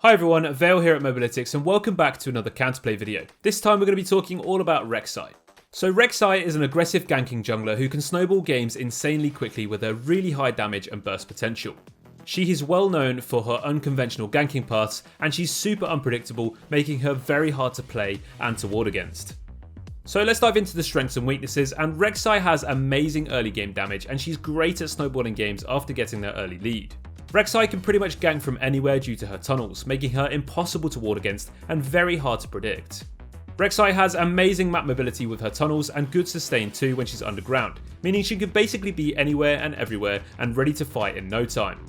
Hi everyone, Vale here at Mobalytics and welcome back to another counterplay video. This time we're going to be talking all about Rek'Sai. So Rek'Sai is an aggressive ganking jungler who can snowball games insanely quickly with her really high damage and burst potential. She is well known for her unconventional ganking paths and she's super unpredictable, making her very hard to play and to ward against. So let's dive into the strengths and weaknesses, and Rek'Sai has amazing early game damage and she's great at snowballing games after getting their early lead. Rek'Sai can pretty much gank from anywhere due to her tunnels, making her impossible to ward against and very hard to predict. Rek'Sai has amazing map mobility with her tunnels and good sustain too when she's underground, meaning she can basically be anywhere and everywhere and ready to fight in no time.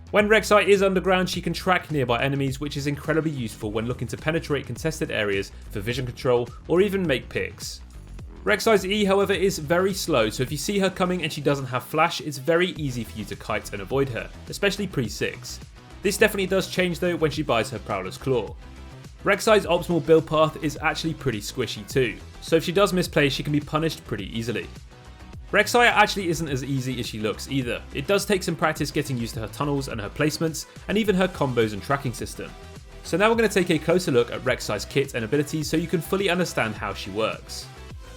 When Rek'Sai is underground, she can track nearby enemies, which is incredibly useful when looking to penetrate contested areas for vision control or even make picks. Rek'Sai's E, however, is very slow, so if you see her coming and she doesn't have flash, it's very easy for you to kite and avoid her, especially pre-6. This definitely does change though when she buys her Prowler's Claw. Rek'Sai's optimal build path is actually pretty squishy too, so if she does misplay, she can be punished pretty easily. Rek'Sai actually isn't as easy as she looks either. It does take some practice getting used to her tunnels and her placements, and even her combos and tracking system. So now we're going to take a closer look at Rek'Sai's kit and abilities so you can fully understand how she works.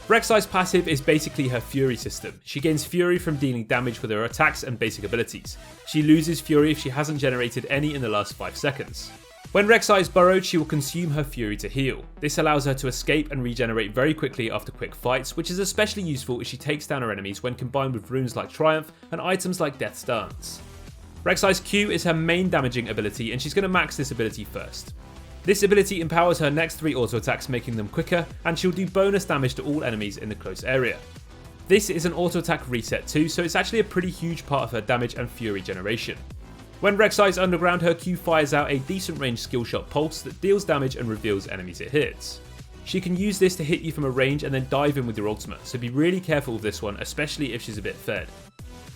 Rek'Sai's passive is basically her Fury system. She gains Fury from dealing damage with her attacks and basic abilities. She loses Fury if she hasn't generated any in the last 5 seconds. When Rek'Sai is burrowed, she will consume her Fury to heal. This allows her to escape and regenerate very quickly after quick fights, which is especially useful as she takes down her enemies when combined with runes like Triumph and items like Death's Dance. Rek'Sai's Q is her main damaging ability and she's going to max this ability first. This ability empowers her next 3 auto attacks, making them quicker, and she'll do bonus damage to all enemies in the close area. This is an auto attack reset too, so it's actually a pretty huge part of her damage and Fury generation. When Rek'Sai is underground, her Q fires out a decent range skill shot pulse that deals damage and reveals enemies it hits. She can use this to hit you from a range and then dive in with your ultimate, so be really careful with this one, especially if she's a bit fed.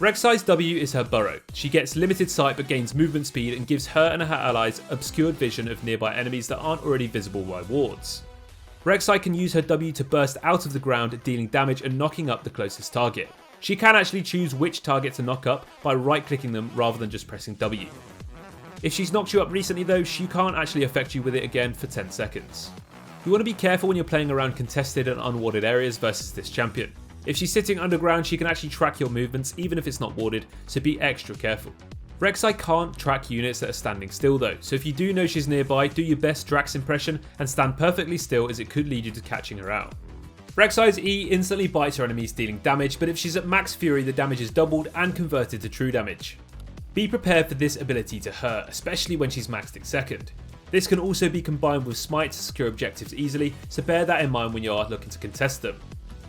Rek'Sai's W is her burrow. She gets limited sight but gains movement speed and gives her and her allies obscured vision of nearby enemies that aren't already visible by wards. Rek'Sai can use her W to burst out of the ground, dealing damage and knocking up the closest target. She can actually choose which target to knock up by right clicking them rather than just pressing W. If she's knocked you up recently though, she can't actually affect you with it again for 10 seconds. You want to be careful when you're playing around contested and unwarded areas versus this champion. If she's sitting underground, she can actually track your movements even if it's not warded, so be extra careful. Rek'Sai can't track units that are standing still though, so if you do know she's nearby, do your best Drax impression and stand perfectly still as it could lead you to catching her out. Rek'Sai's E instantly bites her enemies, dealing damage, but if she's at max Fury, the damage is doubled and converted to true damage. Be prepared for this ability to hurt, especially when she's maxed at second. This can also be combined with Smite to secure objectives easily, so bear that in mind when you are looking to contest them.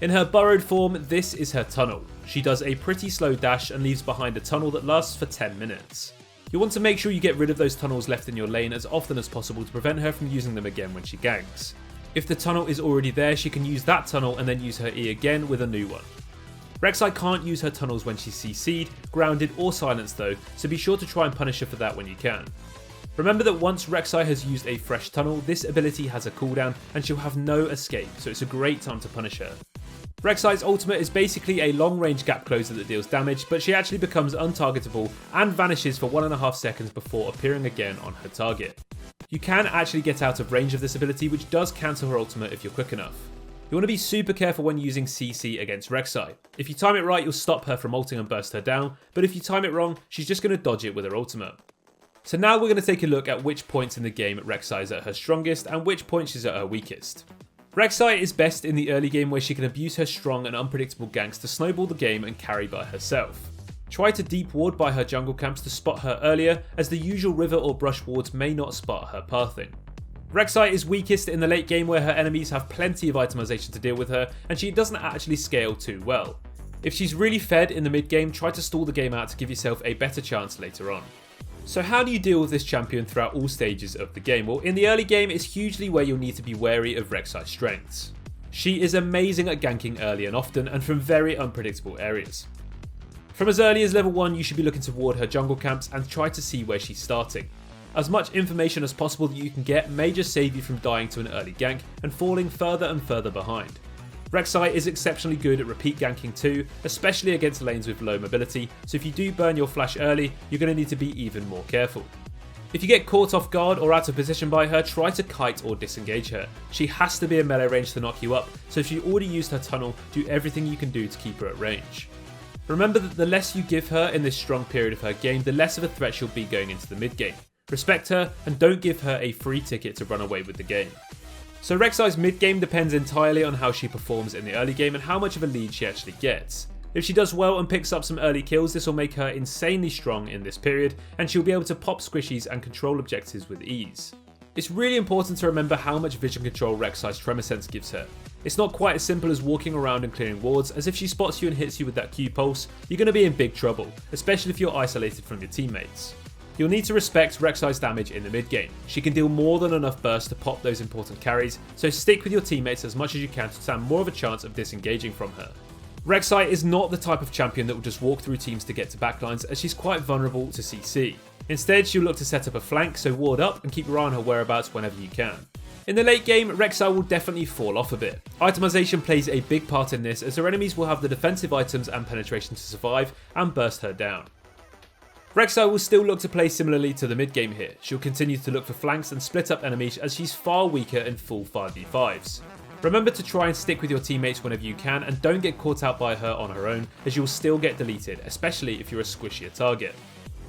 In her burrowed form, this is her tunnel. She does a pretty slow dash and leaves behind a tunnel that lasts for 10 minutes. You want to make sure you get rid of those tunnels left in your lane as often as possible to prevent her from using them again when she ganks. If the tunnel is already there, she can use that tunnel and then use her E again with a new one. Rek'Sai can't use her tunnels when she's CC'd, grounded or silenced though, so be sure to try and punish her for that when you can. Remember that once Rek'Sai has used a fresh tunnel, this ability has a cooldown and she'll have no escape, so it's a great time to punish her. Rek'Sai's ultimate is basically a long range gap closer that deals damage, but she actually becomes untargetable and vanishes for 1.5 seconds before appearing again on her target. You can actually get out of range of this ability, which does cancel her ultimate if you're quick enough. You want to be super careful when using CC against Rek'Sai. If you time it right, you'll stop her from ulting and burst her down, but if you time it wrong, she's just going to dodge it with her ultimate. So now we're going to take a look at which points in the game Rek'Sai is at her strongest and which points she's at her weakest. Rek'Sai is best in the early game where she can abuse her strong and unpredictable ganks to snowball the game and carry by herself. Try to deep ward by her jungle camps to spot her earlier, as the usual river or brush wards may not spot her pathing. Rek'Sai is weakest in the late game where her enemies have plenty of itemization to deal with her and she doesn't actually scale too well. If she's really fed in the mid game, try to stall the game out to give yourself a better chance later on. So how do you deal with this champion throughout all stages of the game? Well, in the early game, it's hugely where you'll need to be wary of Rek'Sai's strengths. She is amazing at ganking early and often and from very unpredictable areas. From as early as level 1, you should be looking to ward her jungle camps and try to see where she's starting. As much information as possible that you can get may just save you from dying to an early gank and falling further and further behind. Rek'Sai is exceptionally good at repeat ganking too, especially against lanes with low mobility, so if you do burn your flash early, you're going to need to be even more careful. If you get caught off guard or out of position by her, try to kite or disengage her. She has to be in melee range to knock you up, so if you already used her tunnel, do everything you can do to keep her at range. Remember that the less you give her in this strong period of her game, the less of a threat she'll be going into the mid game. Respect her and don't give her a free ticket to run away with the game. So Rek'Sai's mid game depends entirely on how she performs in the early game and how much of a lead she actually gets. If she does well and picks up some early kills, this will make her insanely strong in this period, and she'll be able to pop squishies and control objectives with ease. It's really important to remember how much vision control Rek'Sai's Tremor Sense gives her. It's not quite as simple as walking around and clearing wards, as if she spots you and hits you with that Q pulse, you're going to be in big trouble, especially if you're isolated from your teammates. You'll need to respect Rek'Sai's damage in the mid game. She can deal more than enough burst to pop those important carries, so stick with your teammates as much as you can to stand more of a chance of disengaging from her. Rek'Sai is not the type of champion that will just walk through teams to get to backlines, as she's quite vulnerable to CC. Instead, she'll look to set up a flank, so ward up and keep your eye on her whereabouts whenever you can. In the late game, Rek'Sai will definitely fall off a bit. Itemization plays a big part in this, as her enemies will have the defensive items and penetration to survive and burst her down. Rek'Sai will still look to play similarly to the mid game here. She'll continue to look for flanks and split up enemies, as she's far weaker in full 5v5s. Remember to try and stick with your teammates whenever you can, and don't get caught out by her on her own, as you'll still get deleted, especially if you're a squishier target.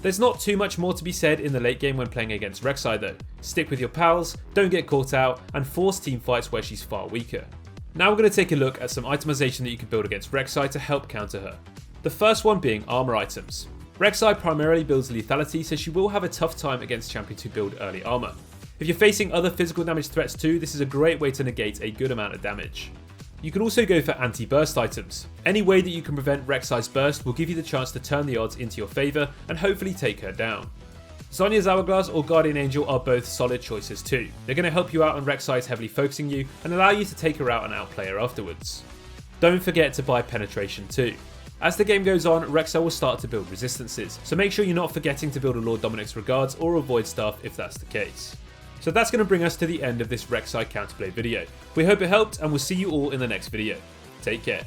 There's not too much more to be said in the late game when playing against Rek'Sai though. Stick with your pals, don't get caught out, and force team fights where she's far weaker. Now we're going to take a look at some itemization that you can build against Rek'Sai to help counter her. The first one being armor items. Rek'Sai primarily builds lethality, so she will have a tough time against champions who build early armor. If you're facing other physical damage threats too, this is a great way to negate a good amount of damage. You can also go for anti-burst items. Any way that you can prevent Rek'Sai's burst will give you the chance to turn the odds into your favour and hopefully take her down. Zhonya's Hourglass or Guardian Angel are both solid choices too. They're going to help you out on Rek'Sai's heavily focusing you and allow you to take her out and outplay her afterwards. Don't forget to buy penetration too. As the game goes on, Rek'Sai will start to build resistances, so make sure you're not forgetting to build a Lord Dominik's Regards or avoid stuff if that's the case. So that's going to bring us to the end of this Rek'Sai counterplay video. We hope it helped, and we'll see you all in the next video. Take care.